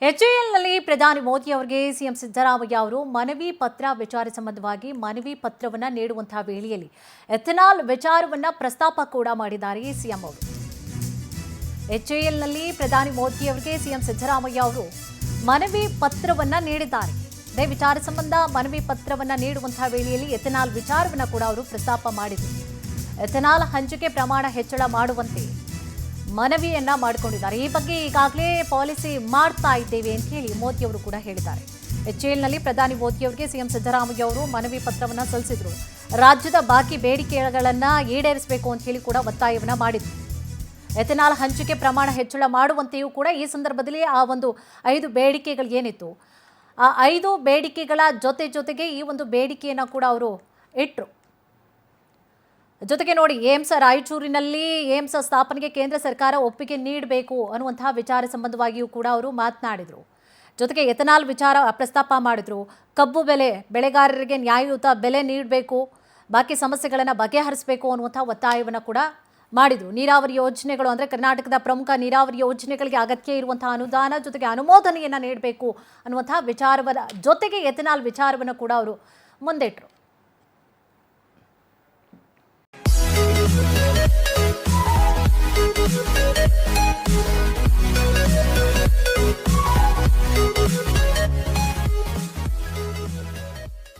ಎಚ್ಎಎಲ್ನಲ್ಲಿ ಪ್ರಧಾನಿ ಮೋದಿ ಅವರಿಗೆ ಸಿಎಂ ಸಿದ್ದರಾಮಯ್ಯ ಅವರು ಮನವಿ ಪತ್ರ ವಿಚಾರ ಸಂಬಂಧವಾಗಿ ಮನವಿ ಪತ್ರವನ್ನು ನೀಡುವಂತಹ ವೇಳೆಯಲ್ಲಿ ಎಥೆನಾಲ್ ವಿಚಾರವನ್ನು ಪ್ರಸ್ತಾಪ ಕೂಡ ಮಾಡಿದ್ದಾರೆ ಸಿಎಂ ಅವರು. ಎಚ್ಎಎಲ್ನಲ್ಲಿ ಪ್ರಧಾನಿ ಮೋದಿ ಅವರಿಗೆ ಸಿಎಂ ಸಿದ್ದರಾಮಯ್ಯ ಅವರು ಮನವಿ ಪತ್ರವನ್ನು ನೀಡಿದ್ದಾರೆ. ಇದೇ ವಿಚಾರ ಸಂಬಂಧ ಮನವಿ ಪತ್ರವನ್ನು ನೀಡುವಂತಹ ವೇಳೆಯಲ್ಲಿ ಎಥೆನಾಲ್ ವಿಚಾರವನ್ನು ಕೂಡ ಅವರು ಪ್ರಸ್ತಾಪ ಮಾಡಿದರು. ಎಥೆನಾಲ್ ಹಂಚಿಕೆ ಪ್ರಮಾಣ ಹೆಚ್ಚಳ ಮಾಡುವಂತೆ ಮನವಿಯನ್ನ ಮಾಡಿಕೊಂಡಿದ್ದಾರೆ. ಈ ಬಗ್ಗೆ ಈಗಾಗಲೇ ಪಾಲಿಸಿ ಮಾಡ್ತಾ ಇದ್ದೇವೆ ಅಂತ ಹೇಳಿ ಮೋದಿ ಅವರು ಕೂಡ ಹೇಳಿದ್ದಾರೆ. ಎಚ್ಎಎಲ್ನಲ್ಲಿ ಪ್ರಧಾನಿ ಮೋದಿ ಅವರಿಗೆ ಸಿಎಂ ಸಿದ್ದರಾಮಯ್ಯ ಅವರು ಮನವಿ ಪತ್ರವನ್ನು ಸಲ್ಲಿಸಿದ್ರು. ರಾಜ್ಯದ ಬಾಕಿ ಬೇಡಿಕೆಗಳನ್ನು ಈಡೇರಿಸಬೇಕು ಅಂತ ಹೇಳಿ ಕೂಡ ಒತ್ತಾಯವನ್ನ ಮಾಡಿದ್ರು. ಎಥೆನಾಲ್ ಹಂಚಿಕೆ ಪ್ರಮಾಣ ಹೆಚ್ಚಳ ಮಾಡುವಂತೆಯೂ ಕೂಡ ಈ ಸಂದರ್ಭದಲ್ಲಿ ಆ ಒಂದು 5 ಬೇಡಿಕೆಗಳು ಏನಿತ್ತು ಆ 5 ಬೇಡಿಕೆಗಳ ಜೊತೆಗೆ ಈ ಒಂದು ಬೇಡಿಕೆಯನ್ನು ಕೂಡ ಅವರು ಇಟ್ಟರು. ಜೊತೆಗೆ ನೋಡಿ, ಏಮ್ಸ್ ರಾಯಚೂರಿನಲ್ಲಿ ಏಮ್ಸ್ ಸ್ಥಾಪನೆಗೆ ಕೇಂದ್ರ ಸರ್ಕಾರ ಒಪ್ಪಿಗೆ ನೀಡಬೇಕು ಅನ್ನುವಂತಹ ವಿಚಾರ ಸಂಬಂಧವಾಗಿಯೂ ಕೂಡ ಅವರು ಮಾತನಾಡಿದರು. ಜೊತೆಗೆ ಎಥೆನಾಲ್ ವಿಚಾರ ಪ್ರಸ್ತಾಪ ಮಾಡಿದ್ರು. ಕಬ್ಬು ಬೆಳೆಗಾರರಿಗೆ ನ್ಯಾಯಯುತ ಬೆಲೆ ನೀಡಬೇಕು, ಬಾಕಿ ಸಮಸ್ಯೆಗಳನ್ನು ಬಗೆಹರಿಸಬೇಕು ಅನ್ನುವಂಥ ಒತ್ತಾಯವನ್ನು ಕೂಡ ಮಾಡಿದರು. ನೀರಾವರಿ ಯೋಜನೆಗಳು ಅಂದರೆ ಕರ್ನಾಟಕದ ಪ್ರಮುಖ ನೀರಾವರಿ ಯೋಜನೆಗಳಿಗೆ ಅಗತ್ಯ ಇರುವಂತಹ ಅನುದಾನ ಜೊತೆಗೆ ಅನುಮೋದನೆಯನ್ನು ನೀಡಬೇಕು ಅನ್ನುವಂತಹ ವಿಚಾರವನ್ನ ಜೊತೆಗೆ ಎಥೆನಾಲ್ ವಿಚಾರವನ್ನು ಕೂಡ ಅವರು ಮುಂದಿಟ್ಟರು.